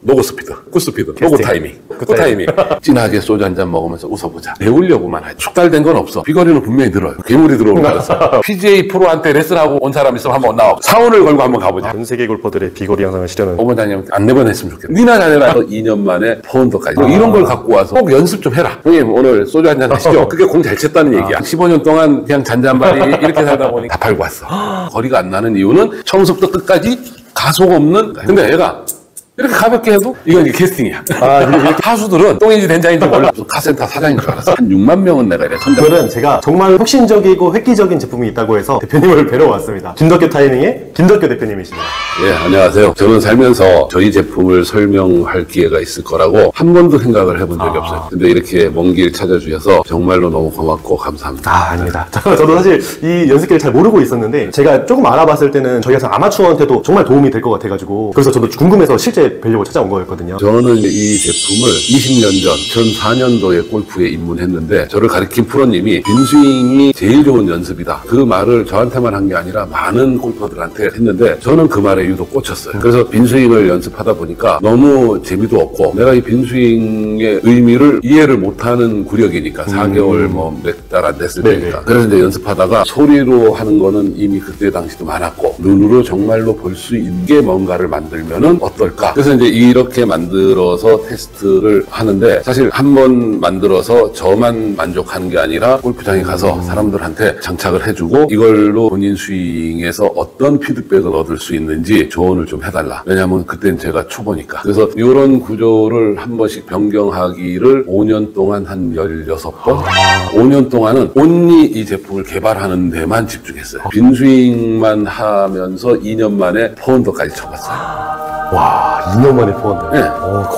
노고 스피드, 굿 스피드, 노고 타이밍, 굿 타이밍. 진하게 소주 한잔 먹으면서 웃어보자. 배우려고만 하지. 숙달된 건 없어. 비거리는 분명히 들어요. 괴물이 들어오는 거 알았어. PGA 프로한테 레슨하고 온 사람 있으면 한번 나와. 사원을 걸고 한번 가보자. 전 세계 골퍼들의 비거리 향상을 시려는 어머니한테 안내번 했으면 좋겠다. 니나 자네라 2년 만에 포언더까지. 뭐 이런 걸 갖고 와서 꼭 연습 좀 해라. 형님 오늘 소주 한잔 하시죠. 그게 공 잘 쳤다는 얘기야. 15년 동안 그냥 잔잔바리 이렇게 살다 보니 다 팔고 왔어. 거리가 안 나는 이유는 처음부터 끝까지 가속 없는. 근데 얘가 이렇게 가볍게 해도 이건 이제 캐스팅이야. 하수들은 똥인지 된장인지 몰라. 카센터 사장인 줄 알았어. 한 6만 명은 내가 이래. 이거는 제가 정말 혁신적이고 획기적인 제품이 있다고 해서 대표님을 뵈러 왔습니다. 김덕규 타이밍의 김덕규 대표님이십니다. 예, 안녕하세요. 저는 살면서 저희 제품을 설명할 기회가 있을 거라고 한 번도 생각을 해본 적이 없어요. 근데 이렇게 먼 길 찾아주셔서 정말로 너무 고맙고 감사합니다. 아닙니다. 저도 사실 이 연습기를 잘 모르고 있었는데 제가 조금 알아봤을 때는 저희 같은 아마추어한테도 정말 도움이 될 것 같아가지고 그래서 저도 궁금해서 실제 뵈려고 찾아온 거였거든요. 저는 이 제품을 20년 전 2004년도에 골프에 입문했는데 저를 가르친 프로님이 빈스윙이 제일 좋은 연습이다. 그 말을 저한테만 한 게 아니라 많은 골퍼들한테 했는데 저는 그 말에 유독 꽂혔어요. 그래서 빈스윙을 연습하다 보니까 너무 재미도 없고 내가 이 빈스윙의 의미를 이해를 못하는 구력이니까 4개월 뭐 몇 달 안 됐을 때니까. 그래서 이제 연습하다가 소리로 하는 거는 이미 그때 당시도 많았고 눈으로 정말로 볼 수 있게 뭔가를 만들면은 어떨까. 그래서 이제 이렇게 만들어서 테스트를 하는데 사실 한 번 만들어서 저만 만족하는 게 아니라 골프장에 가서 사람들한테 장착을 해주고 이걸로 본인 스윙에서 어떤 피드백을 얻을 수 있는지 조언을 좀 해달라. 왜냐하면 그땐 제가 초보니까. 그래서 이런 구조를 한 번씩 변경하기를 5년 동안 한 16번 5년 동안은 온리 이 제품을 개발하는 데만 집중했어요. 빈스윙만 하면서 2년 만에 포언더까지 쳐봤어요. 와, 2년 만에 포함돼. 네.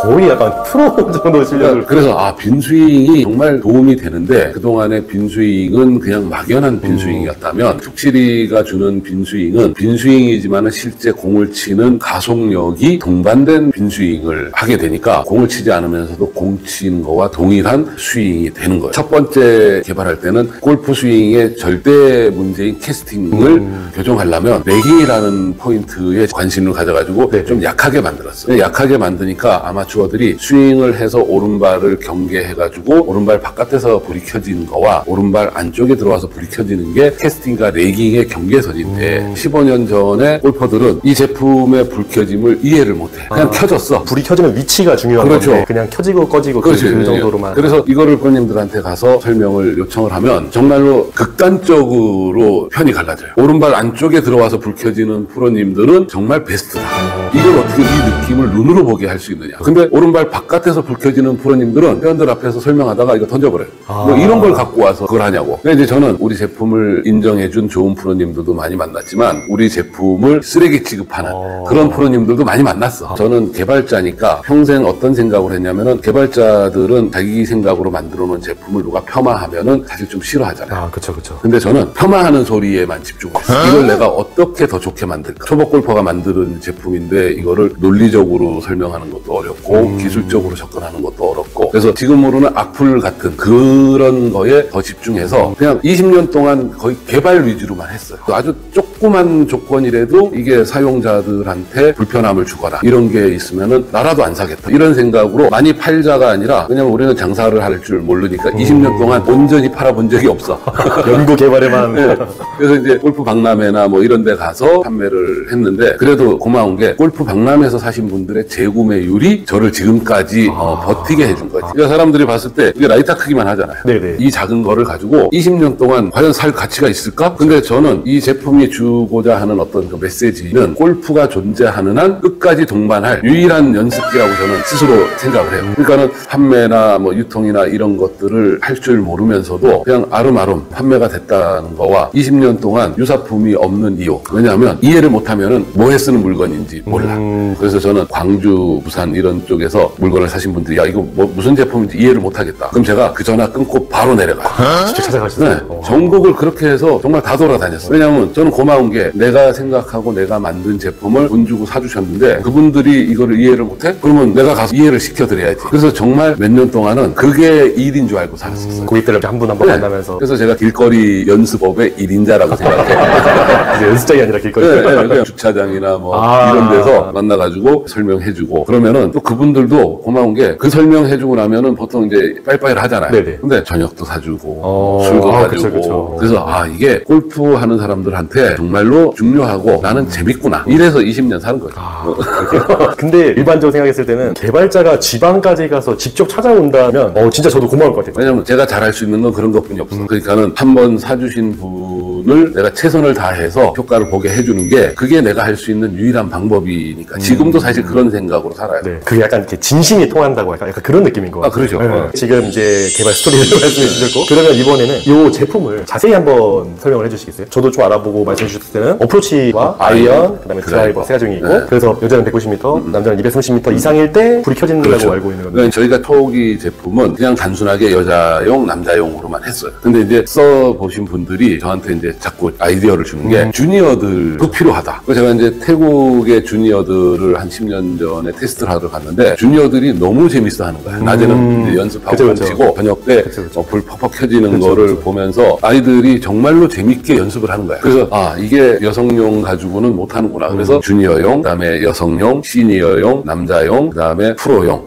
거의 약간 프로 정도 실력을. 그래서 빈스윙이 정말 도움이 되는데 그동안의 빈스윙은 그냥 막연한 빈스윙이었다면 툭치리가 주는 빈스윙은 빈스윙이지만 실제 공을 치는 가속력이 동반된 빈스윙을 하게 되니까 공을 치지 않으면서도 공 치는 거와 동일한 스윙이 되는 거예요. 첫 번째 개발할 때는 골프 스윙의 절대 문제인 캐스팅을 교정하려면 레깅이라는 포인트에 관심을 가져가지고 좀 약하게 만들었어요. 약하게 만드니까 아마추어들이 스윙을 해서 오른발을 경계해가지고 오른발 바깥에서 불이 켜지는 거와 오른발 안쪽에 들어와서 불이 켜지는 게 캐스팅과 레깅의 경계선인데 15년 전에 골퍼들은 이 제품의 불 켜짐을 이해를 못해. 그냥 켜졌어. 불이 켜지는 위치가 중요한 건데 그냥 켜지고 꺼지고 그 정도로만. 그래서 이거를 프로님들한테 가서 설명을 요청을 하면 정말로 극단적으로 편이 갈라져요. 오른발 안쪽에 들어와서 불 켜지는 프로님들은 정말 베스트다. 이걸 어떻게 이 느낌을 눈으로 보게 할 수 있느냐. 근데 오른발 바깥에서 불 켜지는 프로님들은 회원들 앞에서 설명하다가 이거 던져버려요. 뭐 이런 걸 갖고 와서 그걸 하냐고. 근데 이제 저는 우리 제품을 인정해준 좋은 프로님들도 많이 만났지만 우리 제품을 쓰레기 취급하는 그런 프로님들도 많이 만났어. 저는 개발자니까 평생 어떤 생각을 했냐면은 개발자들은 자기 생각으로 만들어 놓은 제품을 누가 폄하하면은 사실 좀 싫어하잖아요. 그쵸. 근데 저는 폄하하는 소리에만 집중했어요. 이걸 내가 어떻게 더 좋게 만들까. 초보 골퍼가 만드는 제품인데 이거를 논리적으로 설명하는 것도 어렵고 기술적으로 접근하는 것도 어렵고 그래서 지금으로는 악플 같은 그런 거에 더 집중해서 그냥 20년 동안 거의 개발 위주로만 했어요. 아주 조그만 조건이라도 이게 사용자들한테 불편함을 주거나 이런 게 있으면은 나라도 안 사겠다 이런 생각으로 많이 팔자가 아니라 왜냐면 우리는 장사를 할 줄 모르니까 20년 동안 온전히 팔아본 적이 없어. 연구 개발에만. 네. 그래서 이제 골프 박람회나 뭐 이런 데 가서 판매를 했는데 그래도 고마운 게 골프 박람회에서 사신 분들의 재구매율이 저를 지금까지 버티게 해준 거지. 그러니까 사람들이 봤을 때 이게 라이터 크기만 하잖아요. 네네. 이 작은 거를 가지고 20년 동안 과연 살 가치가 있을까? 근데 저는 이 제품이 주고자 하는 어떤 그 메시지는 골프가 존재하는 한 끝까지 동반할 유일한 연습기라고 저는 스스로 생각을 해요. 그러니까는 판매나 뭐 유통이나 이런 것들을 할 줄 모르면서도 그냥 아름아름 판매가 됐다는 거와 20년 동안 유사품이 없는 이유. 왜냐하면 이해를 못하면은 뭐에 쓰는 물건인지 몰라. 그래서 저는 광주, 부산 이런 쪽에서 물건을 사신 분들이 야 이거 뭐 무슨 무슨 제품인지 이해를 못하겠다. 그럼 제가 그 전화 끊고 바로 내려가요. 직접 찾아가셨어요? 네. 전국을 그렇게 해서 정말 다 돌아다녔어요. 왜냐하면 저는 고마운 게 내가 생각하고 내가 만든 제품을 돈 주고 사주셨는데 그분들이 이거를 이해를 못해? 그러면 내가 가서 이해를 시켜드려야지. 그래서 정말 몇 년 동안은 그게 일인 줄 알고 살았었어요. 고객들을 한 분 한 분 네. 만나면서. 그래서 제가 길거리 연습업의 1인자라고 생각해요. 이제 연습장이 아니라 길거리. 네, 그냥 주차장이나 뭐 이런 데서 만나가지고 설명해주고 그러면은 또 그분들도 고마운 게 그 설명해주고 나면은 보통 이제 빠이빠이를 하잖아요. 네네. 근데 저녁도 사주고 술도 사주고 그쵸. 그래서 이게 골프 하는 사람들한테 정말로 중요하고 나는 재밌구나. 이래서 20년 사는 거죠. 근데 일반적으로 생각했을 때는 개발자가 지방까지 가서 직접 찾아온다면 진짜 저도 고마울 것 같아요. 왜냐면 제가 잘할 수 있는 건 그런 것뿐이 없어. 그러니까는 한 번 사주신 분을 내가 최선을 다해서 효과를 보게 해주는 게 그게 내가 할 수 있는 유일한 방법이니까 지금도 사실 그런 생각으로 살아요. 네, 그게 약간 이렇게 진심이 통한다고 약간 그런 느낌인 것 같아요. 그렇죠. 네. 지금 이제 개발 스토리를 말씀해 주셨고 그러면 이번에는 이 제품을 자세히 한번 설명을 해주시겠어요? 저도 좀 알아보고 말씀해 주셨을 때는 어프로치와 아이언, 그다음에 드라이버 세 가지 있고 그래서 여자는 190m, 남자는 230m 이상일 때 불이 켜진다고 알고 있는 건데 그러니까 저희가 초기 제품은 그냥 단순하게 여자용, 남자용으로만 했어요. 근데 이제 써보신 분들이 저한테 이제 자꾸 아이디어를 주는 게 주니어들도 필요하다. 그래서 제가 이제 태국의 주니어들을 한 10년 전에 테스트를 하러 갔는데 주니어들이 너무 재밌어 하는 거예요. 낮에는 이제 연습하고 치고 저녁 때 불 퍽퍽 켜지는 거를 보면서 아이들이 정말로 재밌게 연습을 하는 거예요. 그래서 이게 여성용 가지고는 못하는구나. 그래서 주니어용, 그다음에 여성용, 시니어용, 남자용, 그다음에 프로용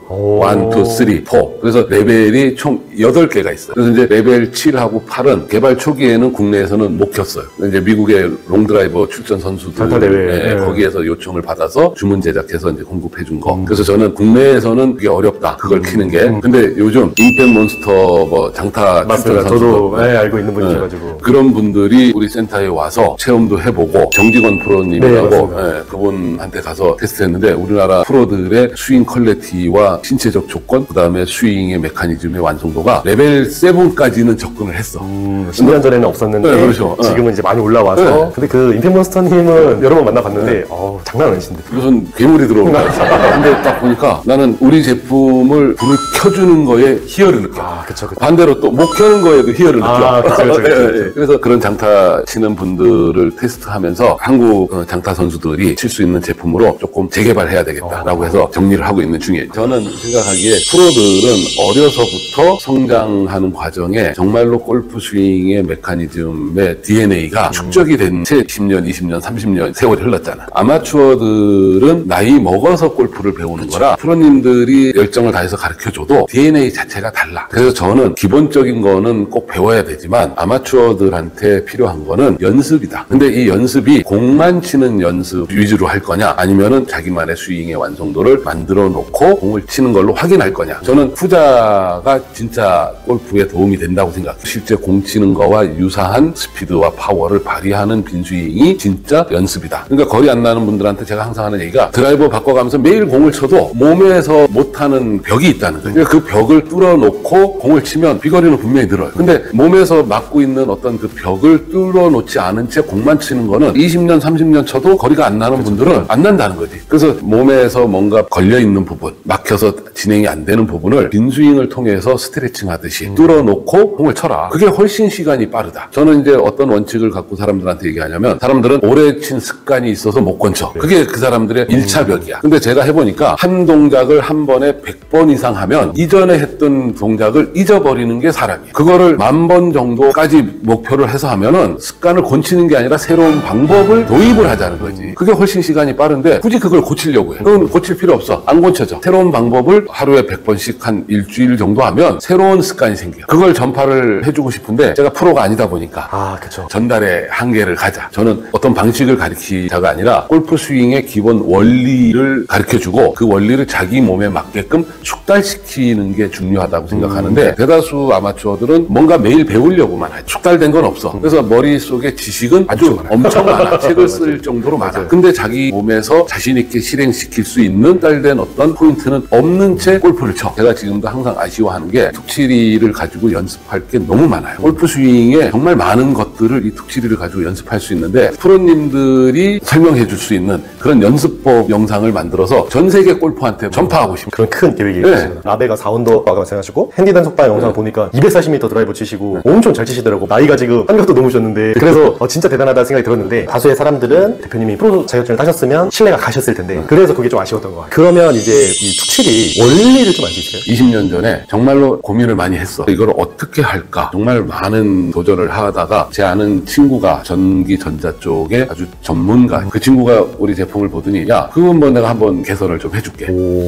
1, 2, 3, 4 그래서 레벨이 총 8개가 있어요. 그래서 이제 레벨 7하고 8은 개발 초기에는 국내에서는 못 켰어요. 이제 미국의 롱드라이버 출전 선수들 거기에서 요청을 받아서 주문 제작해서 이제 공급해 준 거. 그래서 저는 국내에서는 그게 어렵다. 그걸 키는 게. 근데 요즘 임팩몬스터 뭐 장타 출전 선수들 저도 알고 있는 분이셔가지고 그런 분들이 우리 센터에 와서 체험도 해보고 정직원 프로님이라고 그분한테 가서 테스트했는데 우리나라 프로들의 스윙 퀄리티와 신체적 조건 그다음에 스윙의 메커니즘의 완성도가 레벨 7까지는 접근을 했어. 10년 전에는 없었는데 그렇죠. 지금은 이제 많이 올라와서 근데 그 임팩몬스터님은 여러 번 만나봤는데 장난 아니신데 무슨 괴물이 들어오는 거야. 근데 딱 보니까 나는 우리 제품을 불을 켜주는 거에 희열을 느껴. 그쵸. 반대로 또 못 켜는 거에도 희열을 느껴. 그쵸. 그래서 그런 장타 치는 분들을 테스트하면서 한국 장타 선수들이 칠 수 있는 제품으로 조금 재개발해야 되겠다라고 해서 정리를 하고 있는 중이에요. 저는 생각하기에 프로들은 어려서부터 성장하는 과정에 정말로 골프 스윙의 메커니즘의 DNA가 축적이 된 채 10년, 20년, 30년 세월이 흘렀잖아. 아마추어들은 나이 먹어서 골프를 배우는 거라 프로님들이 열정을 다해서 가르쳐줘도 DNA 자체가 달라. 그래서 저는 기본적인 거는 꼭 배워야 되지만 아마추어들한테 필요한 거는 연습이다. 근데 이 연습이 공만 치는 연습 위주로 할 거냐 아니면은 자기만의 스윙의 완성도를 만들어 놓고 공을 치는 걸로 확인할 거냐. 저는 후자가 진짜 골프에 도움이 된다고 생각해요. 실제 공 치는 거와 유사한 스피드와 파워를 발휘하는 빈스윙이 진짜 연습이다. 그러니까 거리 안 나는 분들한테 제가 항상 하는 얘기가 드라이버 바꿔가면서 매일 공을 쳐도 몸에서 못하는 벽이 있다는 거예요. 그러니까 그 벽을 뚫어놓고 공을 치면 비거리는 분명히 늘어요. 근데 몸에서 막고 있는 어떤 그 벽을 뚫어놓지 않은 채 공만 치는 거는 20년, 30년 쳐도 거리가 안 나는 분들은 안 난다는 거지. 그래서 몸에서 뭔가 걸려있는 부분, 막혀서 진행이 안 되는 부분을 빈스윙을 통해서 스트레칭 하듯이 뚫어놓고 공을 쳐라. 그게 훨씬 시간이 빠르다. 저는 이제 어떤 원칙을 갖고 사람들한테 얘기하냐면 사람들은 오래 친 습관이 있어서 못 건쳐. 그게 그 사람들의 1차 벽이야. 근데 제가 해보니까 한 동작을 한 번에 100번 이상 하면 이전에 했던 동작을 잊어버리는 게 사람이에요. 그거를 10,000번 정도까지 목표를 해서 하면은 습관을 고치는 게 아니라 새로운 방법을 도입을 하자는 거지. 그게 훨씬 시간이 빠른데 굳이 그걸 고치려고 해. 그건 고칠 필요 없어. 안 고쳐져. 새로운 방법을 하루에 100번씩 한 일주일 정도 하면 새로운 습관이 생겨요. 그걸 전파를 해주고 싶은데 제가 프로가 아니다 보니까 그쵸. 전달의 한계를 가자. 저는 어떤 방식을 가르치자가 아니라 골프 스윙의 기본 원리를 가르쳐주고 그 원리를 자기 몸에 맞게끔 숙달시키는 게 중요하다고 생각하는데 대다수 아마추어들은 뭔가 매일 배우려고만 하죠. 숙달된 건 없어. 그래서 머릿속에 지식은 아주 엄청 많아. 책을 쓸 정도로 많아. 근데 자기 몸에서 자신 있게 실행시킬 수 있는 숙달된 어떤 포인트는 없는 채 골프를 쳐. 제가 지금도 항상 아쉬워하는 게 툭치리를 가지고 연습할 게 너무 많아요. 골프 스윙에 정말 많은 것들을 이 툭치리를 가지고 연습할 수 있는데 프로님들이 설명해 줄 수 있는 그런 연습법 영상을 만들어서 전 세계 골프한테 전파하고 싶어요. 그런 큰 계획이 네. 있습니다. 라베가 4언더 아까 말씀하셨고 핸디단 속바 영상을 보니까 240m 드라이버 치시고 엄청 잘 치시더라고. 나이가 지금 한갑도 넘으셨는데 그래서 진짜 대단하다는 생각이 들었는데 다수의 사람들은 대표님이 프로 자격증을 따셨으면 신뢰가 가셨을 텐데 그래서 그게 좀 아쉬웠던 것 같아요. 그러면 이제 이 투칠이 원리를 좀 알 수 있을까요? 20년 전에 정말로 고민을 많이 했어. 이걸 어떻게 할까? 정말 많은 도전을 하다가 제 아는 친구가 전기 전자 쪽에 아주 전문가. 그 친구가 우리 제품을 보더니 야, 그건 뭐 내가 한번 개선을 좀 해줄게.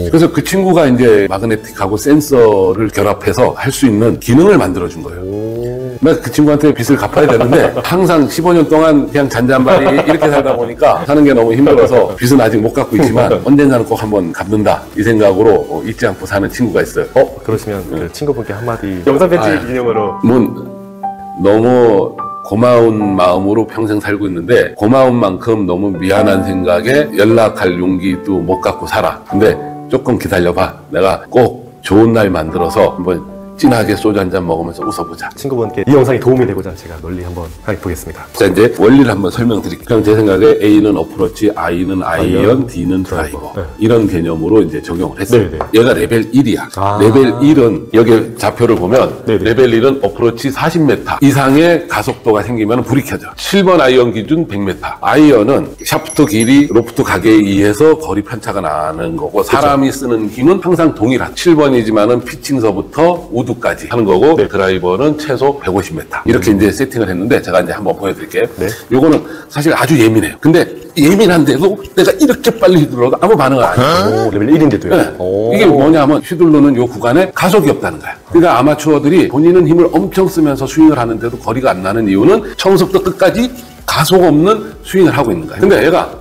그래서 그 친구가 이제 마그네틱하고 센서를 결합해서 할 수 있는 기능을 만들어준 거예요. 내가 그 친구한테 빚을 갚아야 되는데 항상 15년 동안 그냥 잔잔바리 이렇게 살다 보니까 사는 게 너무 힘들어서 빚은 아직 못 갚고 있지만 언젠가는 꼭 한번 갚는다 이 생각으로 잊지 않고 사는 친구가 있어요. 그러시면 그 친구분께 한마디 영상 편지 기념으로 너무 고마운 마음으로 평생 살고 있는데 고마운 만큼 너무 미안한 생각에 연락할 용기도 못 갖고 살아. 근데 조금 기다려봐. 내가 꼭 좋은 날 만들어서 한번 진하게 소주 한잔 먹으면서 웃어보자. 친구분께 이 영상이 도움이 되고자 제가 널리 한번 해보겠습니다. 자, 이제 원리를 한번 설명드릴게요. 그냥 제 생각에 A는 어프로치, I는 아이언, D는 드라이버. 네. 이런 개념으로 이제 적용을 했어요. 네네. 얘가 레벨 1이야. 레벨 1은 여기 좌표를 보면 네네. 레벨 1은 어프로치 40m 이상의 가속도가 생기면 불이 켜져. 7번 아이언 기준 100m. 아이언은 샤프트 길이, 로프트 가게에 의해서 거리 편차가 나는 거고 사람이 쓰는 힘은 항상 동일한 7번이지만은 피칭서부터 우드까지 하는 거고 네. 드라이버는 최소 150m 이렇게 이제 세팅을 했는데 제가 이제 한번 보여드릴게요. 네. 요거는 사실 아주 예민해요. 근데 예민한데도 내가 이렇게 빨리 휘둘러도 아무 반응을 안 해요. 레벨 1인데도요? 네. 이게 뭐냐면 휘두르는 요 구간에 가속이 없다는 거야. 그러니까 아마추어들이 본인은 힘을 엄청 쓰면서 스윙을 하는데도 거리가 안 나는 이유는 처음부터 끝까지 가속 없는 스윙을 하고 있는 거야. 근데 얘가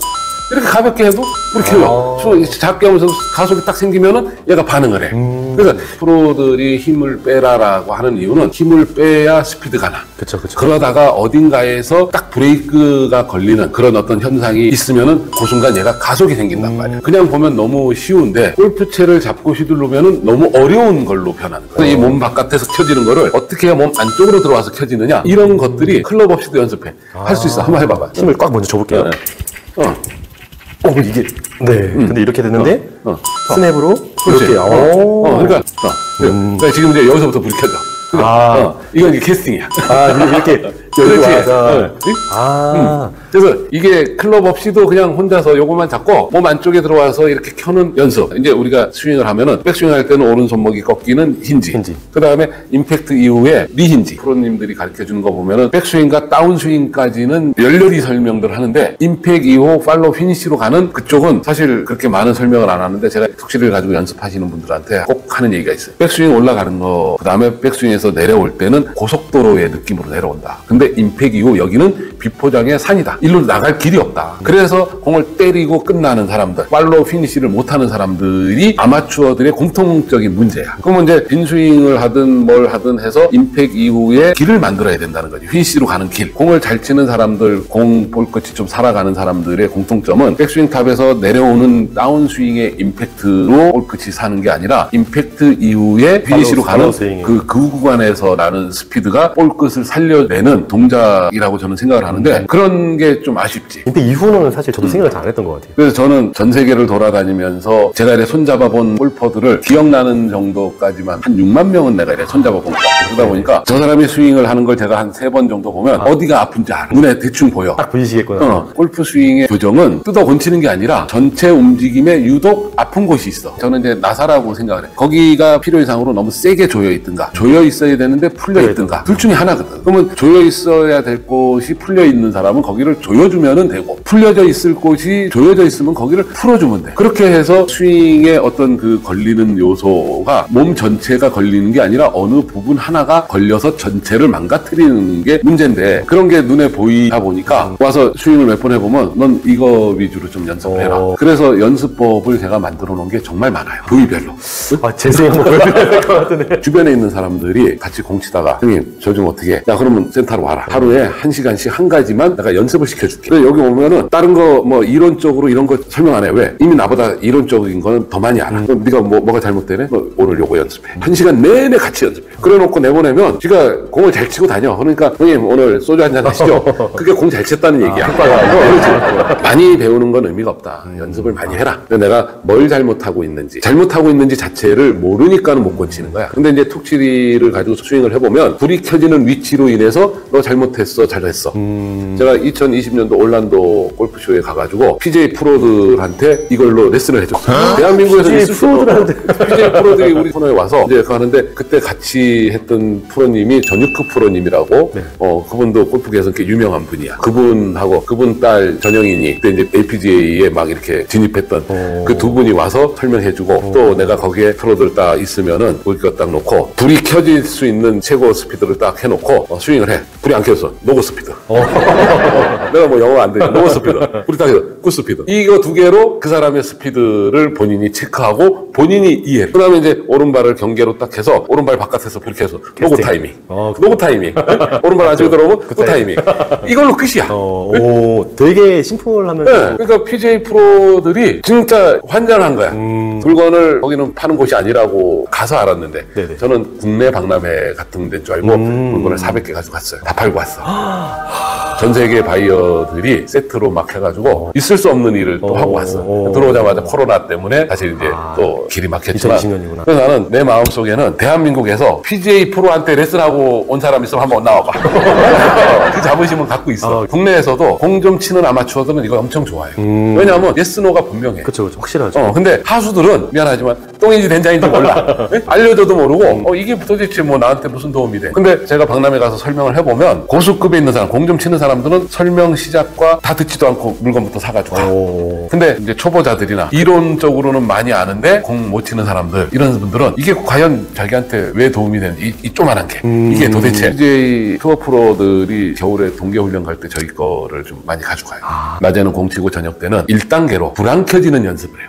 이렇게 가볍게 해도 불이 켜요. 작게 하면서 가속이 딱 생기면은 얘가 반응을 해. 그래서 프로들이 힘을 빼라라고 하는 이유는 힘을 빼야 스피드가 나. 그쵸. 그러다가 어딘가에서 딱 브레이크가 걸리는 그런 어떤 현상이 있으면은 그 순간 얘가 가속이 생긴단 말이야. 그냥 보면 너무 쉬운데 골프채를 잡고 휘두르면은 너무 어려운 걸로 변하는 거야. 이 몸 바깥에서 켜지는 거를 어떻게 해야 몸 안쪽으로 들어와서 켜지느냐 이런 것들이 클럽 없이도 연습해. 할 수 있어. 한번 해봐봐. 힘을 꽉 먼저 줘볼게요. 이게 근데 이렇게 됐는데 스냅으로 그렇지. 이렇게 그러니까 지금 이제 여기서부터 불이 켜져. 이건 이제 캐스팅이야. 이렇게 그렇지. 그래서 이게 클럽 없이도 그냥 혼자서 요것만 잡고 몸 안쪽에 들어와서 이렇게 켜는 연습. 이제 우리가 스윙을 하면은 백스윙 할 때는 오른손목이 꺾이는 힌지. 그 다음에 임팩트 이후에 리힌지. 프로님들이 가르쳐 주는 거 보면은 백스윙과 다운스윙까지는 열렬히 설명들 하는데 임팩트 이후 팔로우 피니시로 가는 그쪽은 사실 그렇게 많은 설명을 안 하는데 제가 특실을 가지고 연습하시는 분들한테 꼭 하는 얘기가 있어요. 백스윙 올라가는 거, 그 다음에 백스윙에서 내려올 때는 고속도로의 느낌으로 내려온다. 근데 임팩트 이후 여기는 비포장의 산이다. 일로 나갈 길이 없다. 그래서 공을 때리고 끝나는 사람들, 팔로우 피니시를 못하는 사람들이 아마추어들의 공통적인 문제야. 그러면 이제 빈스윙을 하든 뭘 하든 해서 임팩트 이후에 길을 만들어야 된다는 거지. 피니시로 가는 길. 공을 잘 치는 사람들, 공 볼끝이 좀 살아가는 사람들의 공통점은 백스윙 탑에서 내려오는 다운스윙의 임팩트로 볼끝이 사는 게 아니라 임팩트 이후에 피니시로 가는 그 구간에서 나는 스피드가 볼끝을 살려내는 동작이라고 저는 생각을 하는데 그런 게 좀 아쉽지. 임팩트 이후는 사실 저도 생각을 잘 안 했던 것 같아요. 그래서 저는 전 세계를 돌아다니면서 제가 이렇게 손잡아본 골퍼들을 기억나는 정도까지만 한 6만 명은 내가 이렇게 손잡아본 거야. 그러다 보니까 저 사람이 스윙을 하는 걸 제가 한 3번 정도 보면 어디가 아픈지 알아. 눈에 대충 보여. 딱 보이시겠구나. 골프 스윙의 교정은 뜯어 건치는 게 아니라 전체 움직임에 유독 아픈 곳이 있어. 저는 이제 나사라고 생각을 해. 거기가 필요 이상으로 너무 세게 조여 있든가 조여 있어야 되는데 풀려 있든가 둘 중에 하나거든. 그러면 조여 있어야 될 곳이 풀려 있는 사람은 거기를 조여주면 되고 풀려져 있을 곳이 조여져 있으면 거기를 풀어주면 돼. 그렇게 해서 스윙의 어떤 그 걸리는 요소가 몸 전체가 걸리는 게 아니라 어느 부분 하나가 걸려서 전체를 망가뜨리는 게 문제인데 그런 게 눈에 보이다 보니까 와서 스윙을 몇 번 해보면 넌 이거 위주로 좀 연습해라. 그래서 연습법을 제가 만들어 놓은 게 정말 많아요. 부위별로. 제 스윙 한번 보여드려야 될 것 같은데. 주변에 있는 사람들이 같이 공 치다가 형님 저 좀 어떻게 해? 야 그러면 센터로 와라. 하루에 1시간씩 한 가지만 내가 연습을 시켜줄게. 근데 여기 오면은 다른 거 뭐 이론적으로 이런 거 설명 안 해. 왜? 이미 나보다 이론적인 거는 더 많이 알아. 그럼 네가 뭐가 잘못되네? 오늘 요거 연습해. 1시간 내내 같이 연습해. 그래놓고 내가 내보내면 지가 공을 잘 치고 다녀. 그러니까 형님 오늘 소주 한잔 하시죠. 그게 공 잘 쳤다는 얘기야. 그렇지. 많이 배우는 건 의미가 없다. 연습을 많이 해라. 근데 내가 뭘 잘못하고 있는지 자체를 모르니까는 못 고치는 거야. 근데 이제 툭치리를 가지고 스윙을 해보면 불이 켜지는 위치로 인해서 너 잘못했어, 잘했어. 제가 2020년도 올란도 골프쇼에 가가지고 PJ 프로들한테 이걸로 레슨을 해줬어요. 대한민국에서 있을 수 없는 PJ 프로들이 우리 코너에 와서 이제 하는데 그때 같이 했던 프로님이 전유크 프로님이라고 그분도 골프계에서 꽤 유명한 분이야. 그분하고 그분 딸 전영인이 그때 이제 APGA에 막 이렇게 진입했던 그 두 분이 와서 설명해주고 또 내가 거기에 프로들 딱 있으면은 우리가 딱 놓고 불이 켜질 수 있는 최고 스피드를 딱 해놓고 스윙을 해. 불이 안 켜졌어. 노고 스피드. 내가 뭐 영어 안 되지. 노고 스피드. 불이 딱 켜졌어. 굿 스피드. 이거 두 개로 그 사람의 스피드를 본인이 체크하고 본인이 이해해. 그 다음에 이제 오른발을 경계로 딱 해서 오른발 바깥에서 그렇게 해서 노고 타이밍. 노고 타이밍. 오른발 안쪽에 들어오면 굿 타이밍. 이걸로 끝이야. 오, 되게 심플하면서. 네. 그러니까 PJ 프로들이 진짜 환장한 거야. 물건을 거기는 파는 곳이 아니라고 가서 알았는데 네네. 저는 국내 박람회 같은 데인 줄 알고 물건을 400개 가지고 갔어요. 다 팔고 왔어. 전 세계 바이어들이 세트로 막 해가지고 있을 수 없는 일을 또 하고 왔어. 들어오자마자 코로나 때문에 사실 이제 또 길이 막혔지만 2020년이구나. 그래서 나는 내 마음속에는 대한민국에서 PGA 프로한테 레슨하고 온 사람 있으면 한번 나와봐. 그 자부심은 갖고 있어. 국내에서도 공 좀 치는 아마추어들은 이거 엄청 좋아해요. 왜냐하면 예스노가 분명해. 그쵸, 확실하죠. 근데 하수들은 미안하지만 똥인지 된장인지 몰라. 알려줘도 모르고 이게 도대체 뭐 나한테 무슨 도움이 돼. 근데 제가 박람회 가서 설명을 해보면 고수급에 있는 사람, 공 좀 치는 사람들은 설명 시작과 다 듣지도 않고 물건부터 사가지고 가. 근데 이제 초보자들이나 이론적으로는 많이 아는데 공 못 치는 사람들 이런 분들은 이게 과연 자기한테 왜 도움이 되는지 이 조만한 게 이게 도대체 이제 투어 프로들이 겨울에 동계훈련 갈 때 저희 거를 좀 많이 가져가요. 낮에는 공 치고 저녁 때는 1단계로 불 안 켜지는 연습을 해요.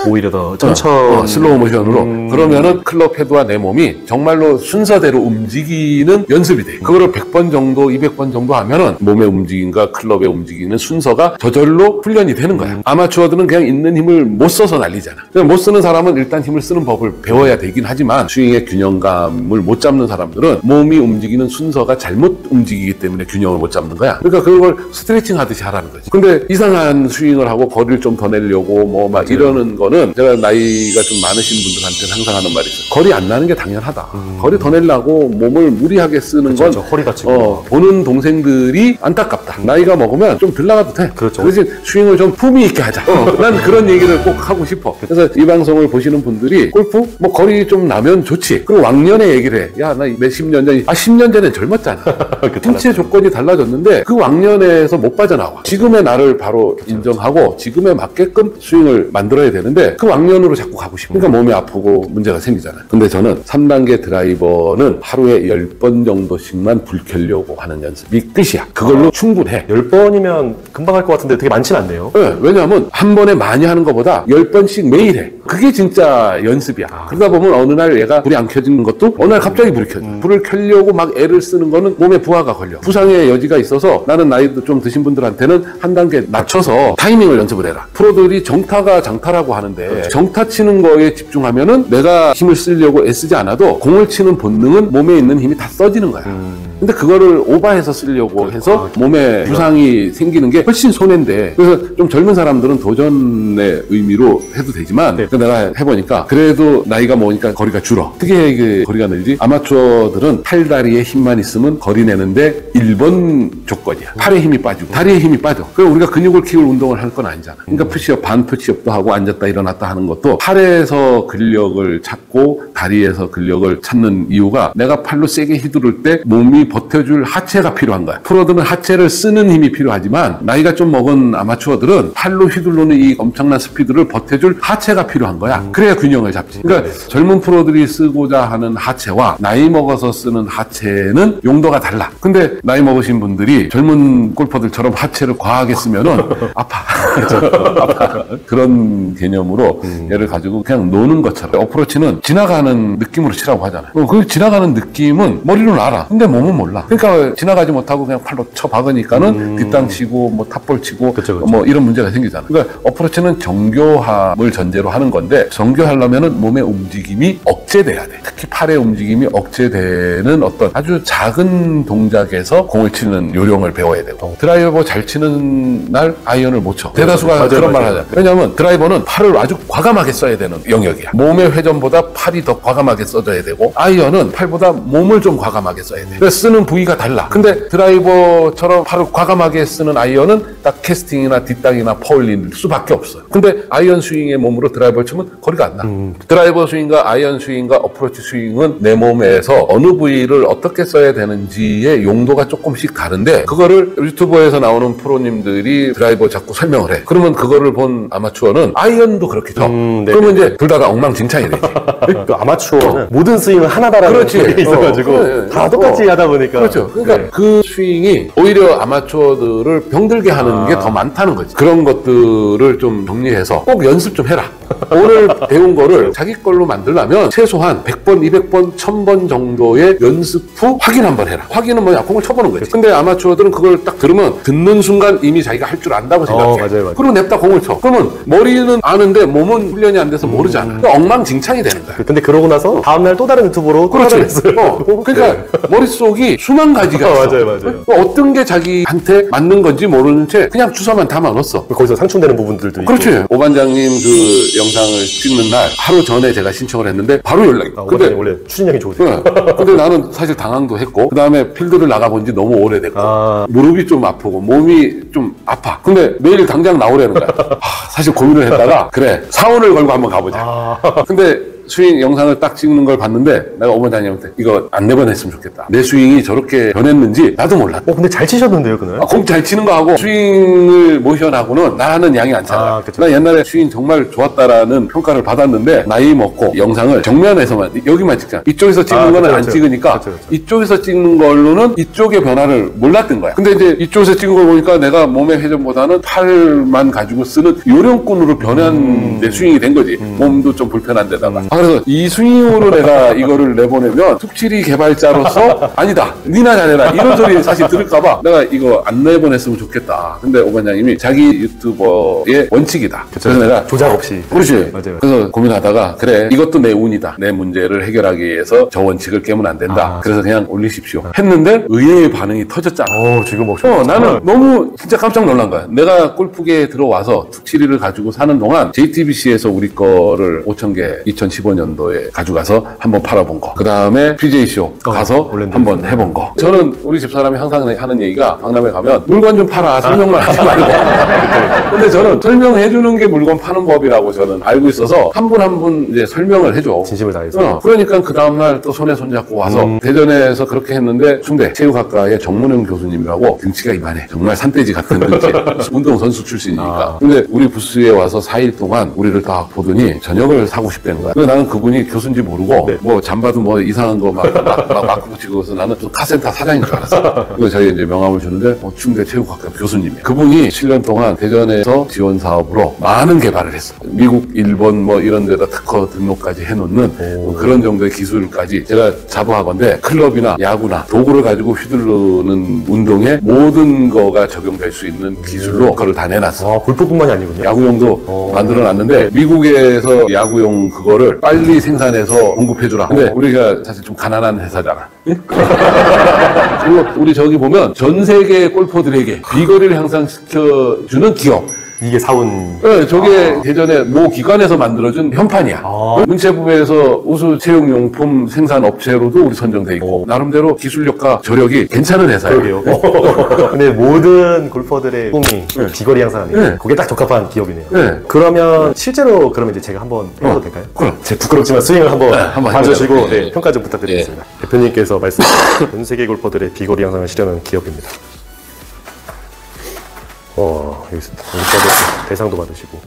오히려 더 천천히 슬로우 모션으로 그러면은 클럽 헤드와 내 몸이 정말로 순서대로 움직이는 연습이 돼. 그거를 100번 정도 200번 정도 하면은 몸의 움직임과 클럽의 움직이는 순서가 저절로 훈련이 되는 거야. 아마추어들은 그냥 있는 힘을 못 써서 난리잖아. 그냥 못 쓰는 사람은 일단 힘을 쓰는 법을 배워야 되긴 하지만 스윙의 균형감을 못 잡는 사람들은 몸이 움직이는 순서가 잘못 움직이기 때문에 균형을 못 잡는 거야. 그러니까 그걸 스트레칭 하듯이 하라는 거지. 근데 이상한 스윙을 하고 거리를 좀 더 내려고 뭐 막 이러는 거는 제가 나이가 좀 많으신 분들한테는 항상 하는 말이 있어요. 거리 안 나는 게 당연하다. 거리 더 내려고 몸을 무리하게 쓰는 건 허리 다치고 보는 동생들이 안타깝다. 나이가 먹으면 좀 덜 나가도 돼. 그렇죠. 그래서 스윙을 좀 품위 있게 하자. 난 그런 얘기를 꼭 하고 싶어. 그래서 이 방송을 보시는 분들이 골프 뭐 거리 좀 나면 좋지. 그리고 왕년에 얘기를 해. 야, 나 몇십 년 전에 10년 전에 젊었잖아. 신체 조건이 달라졌는데 그 왕년에서 못 빠져나와. 지금의 나를 바로 인정하고 지금에 맞게끔 스윙을 만들어야 되는데 그 왕년으로 자꾸 가고 싶어. 그러니까 몸이 아프고 문제가 생기잖아요. 근데 저는 3단계 드라이버는 하루에 10번 정도씩만 불 켜려고 하는 연습이 끝이야. 그걸로 충분해. 10번이면 금방 할 것 같은데 되게 많지는 않네요. 네, 왜냐하면 한 번에 많이 하는 것보다 10번씩 매일 해. 그게 진짜 연습이야. 그러다 보면 어느 날 얘가 불이 안 켜지는 것도 어느 날 갑자기 불이 켜져. 불을 켜려고 막 애를 쓰는 거는 몸에 부하가 걸려. 부상의 여지가 있어서 나는 나이도 좀 드신 분들한테는 한 단계 낮춰서 타이밍을 연습을 해라. 프로들이 정타가 장타라고 하는데 그렇죠. 정타 치는 거에 집중하면은 내가 힘을 쓰려고 애쓰지 않아도 공을 치는 본능은 몸에 있는 힘이 다 써지는 거야. 근데 그거를 오버해서 쓰려고 해서 몸에 부상이 생기는 게 훨씬 손해인데 그래서 좀 젊은 사람들은 도전의 의미로 해도 되지만 내가 해보니까 그래도 나이가 먹으니까 거리가 줄어. 어떻게 거리가 늘지? 아마추어들은 팔다리에 힘만 있으면 거리 내는데 1번 조건이야. 팔에 힘이 빠지고 다리에 힘이 빠져. 그럼 우리가 근육을 키울 운동을 할 건 아니잖아. 그러니까 푸시업, 반 푸시업도 하고 앉았다 일어났다 하는 것도 팔에서 근력을 찾고 다리에서 근력을 찾는 이유가 내가 팔로 세게 휘두를 때 몸이 버텨줄 하체가 필요한 거야. 프로들은 하체를 쓰는 힘이 필요하지만 나이가 좀 먹은 아마추어들은 팔로 휘두르는 이 엄청난 스피드를 버텨줄 하체가 필요한 거야. 그래야 균형을 잡지. 그러니까 젊은 프로들이 쓰고자 하는 하체와 나이 먹어서 쓰는 하체는 용도가 달라. 근데 나이 먹으신 분들이 젊은 골퍼들처럼 하체를 과하게 쓰면은 아파. 아파. 그런 개념으로 얘를 가지고 그냥 노는 것처럼 어프로치는 지나가는 느낌으로 치라고 하잖아요. 그 지나가는 느낌은 머리로는 알아. 근데 몸은 몸은 몰라. 그러니까 지나가지 못하고 그냥 팔로 쳐 박으니까는 뒷땅 치고 뭐 탑볼 치고 그쵸. 뭐 이런 문제가 생기잖아. 그러니까 어프로치는 정교함을 전제로 하는 건데 정교하려면은 몸의 움직임이 억제돼야 돼. 특히 팔의 움직임이 억제되는 어떤 아주 작은 동작에서 공을 치는 요령을 배워야 되고 드라이버 잘 치는 날 아이언을 못 쳐. 대다수가 맞아요, 그런 말 맞아요. 하잖아. 왜냐하면 드라이버는 팔을 아주 과감하게 써야 되는 영역이야. 몸의 회전보다 팔이 더 과감하게 써져야 되고 아이언은 팔보다 몸을 좀 과감하게 써야 돼. 그래서 쓰는 부위가 달라. 근데 드라이버처럼 팔을 과감하게 쓰는 아이언은 딱 캐스팅이나 뒷땅이나 퍼올릴 수밖에 없어요. 근데 아이언 스윙의 몸으로 드라이버를 치면 거리가 안 나. 드라이버 스윙과 아이언 스윙과 어프로치 스윙은 내 몸에서 어느 부위를 어떻게 써야 되는지의 용도가 조금씩 다른데 그거를 유튜브에서 나오는 프로님들이 드라이버 자꾸 설명을 해. 그러면 그거를 본 아마추어는 아이언도 그렇게 쳐. 네. 그러면 이제 둘 다가 엉망진창이 되지. 그 아마추어는 모든 스윙은 하나다라는 그렇지. 게 있어가지고 그래. 다 똑같이 하다 보니까 그렇죠. 그러니까 네. 그 스윙이 오히려 아마추어들을 병들게 하는 게 더 많다는 거지. 그런 것들을 좀 정리해서 꼭 연습 좀 해라. 오늘 배운 거를 자기 걸로 만들려면 최소한 100번, 200번, 1000번 정도의 연습 후 확인 한번 해라. 확인은 뭐냐? 공을 쳐보는 거지. 근데 아마추어들은 그걸 딱 들으면 듣는 순간 이미 자기가 할 줄 안다고 생각해. 맞아요. 그리고 냅다 공을 쳐. 그러면 머리는 아는데 몸은 훈련이 안 돼서 모르잖아. 그러니까 엉망진창이 되는 거야. 근데 그러고 나서 다음날 또 다른 유튜브로 또 다른 했어요. 그러니까 머릿속이 수만 가지가 있어. 맞아요. 어떤 게 자기한테 맞는 건지 모르는 채 그냥 주사만 담아 넣었어. 거기서 상충되는 부분들도 있고. 그렇지. 오 반장님 그 영상을 찍는 날 하루 전에 제가 신청을 했는데 바로 연락이. 근데 원래 추진력이 좋으세요. 근데 나는 사실 당황도 했고 그 다음에 필드를 나가본 지 너무 오래됐고 무릎이 좀 아프고 몸이 좀 아파. 근데 내일 당장 나오라는 거야. 사실 고민을 했다가 그래 사원을 걸고 한번 가보자. 근데 스윙 영상을 딱 찍는 걸 봤는데 내가 오반장님한테 이거 안 내보냈으면 좋겠다. 내 스윙이 저렇게 변했는지 나도 몰랐다. 근데 잘 치셨는데요 그날? 공 잘 치는 거하고 스윙을 모션하고는 나는 양이 안 차요. 나 옛날에 스윙 정말 좋았다라는 평가를 받았는데 나이 먹고 영상을 정면에서만 여기만 찍잖아. 이쪽에서 찍는 거는 안 찍으니까 이쪽에서 찍는 걸로는 이쪽의 변화를 몰랐던 거야. 근데 이제 이쪽에서 찍은 걸 보니까 내가 몸의 회전보다는 팔만 가지고 쓰는 요령꾼으로 변한 내 스윙이 된 거지. 몸도 좀 불편한 데다가. 그래서 이 스윙으로 내가 이거를 내보내면 툭치리 개발자로서 아니다 니나 잘해라 이런 소리 사실 들을까봐 내가 이거 안 내보냈으면 좋겠다. 근데 오반장님이 자기 유튜버의 원칙이다. 그래서 내가 조작 없이. 그렇지. 맞아요. 그래서 고민하다가 그래 이것도 내 운이다. 내 문제를 해결하기 위해서 저 원칙을 깨면 안 된다. 그래서 그냥 올리십시오 했는데 의외의 반응이 터졌잖아. 지금 뭐 나는 너무 진짜 깜짝 놀란 거야. 내가 골프계에 들어와서 툭치리를 가지고 사는 동안 JTBC에서 우리 거를 5,000개 2015년도에 가져가서 한번 팔아본 거. 그 다음에 PJ쇼 가서 한번 해본 거. 저는 우리 집사람이 항상 하는 얘기가 박람회 가면 물건 좀 팔아. 설명만 하지 말고. 근데 저는 설명해주는 게 물건 파는 법이라고 저는 알고 있어서 한 분 한 분 이제 설명을 해줘. 진심을 다해서. 그러니까 그 다음날 또 손에 손잡고 와서 대전에서 그렇게 했는데 충대 체육학과의 정문영 교수님이라고 등치가 이만해. 정말 산돼지 같은 등치. 운동선수 출신이니까. 근데 우리 부스에 와서 4일 동안 우리를 딱 보더니 저녁을 사고 싶다는 거야. 근데 나는 그분이 교수인지 모르고 뭐 잠바도 뭐 이상한 거 막 붙이고서 나는 좀 카센터 사장인 줄 알았어. 그래서 저희 이제 명함을 주는데 충대 체육학과 교수님이 그분이 7년 동안 대전에서 지원 사업으로 많은 개발을 했어. 미국, 일본 뭐 이런 데다 특허 등록까지 해놓는 그런 정도의 기술까지 제가 자부하건대 클럽이나 야구나 도구를 가지고 휘두르는 운동에 모든 거가 적용될 수 있는 기술로 그걸 다 내놨어. 골프뿐만이 아니군요. 야구용도 만들어놨는데 미국에서 야구용 그거를 빨리 생산해서 공급해주라. 근데 우리가 사실 좀 가난한 회사잖아. 그리고 우리 저기 보면 전 세계 골퍼들에게 비거리를 향상시켜주는 기업. 이게 사온. 네, 저게 대전에 모 기관에서 만들어준 현판이야. 문체부에서 우수 체육용품 생산 업체로도 우리 선정돼 있고 나름대로 기술력과 저력이 괜찮은 회사예요. 그러게요. 근데 모든 골퍼들의 꿈이 비거리 향상하는 그게 딱 적합한 기업이네요. 그러면 실제로 그러면 이제 제가 한번 해봐도 될까요? 그럼. 제 부끄럽지만 스윙을 한번 봐주시고 해보자. 평가 좀 부탁드리겠습니다. 대표님께서 말씀하신 전 세계 골퍼들의 비거리 향상을 실현하는 기업입니다. 여기까지 대상도 받으시고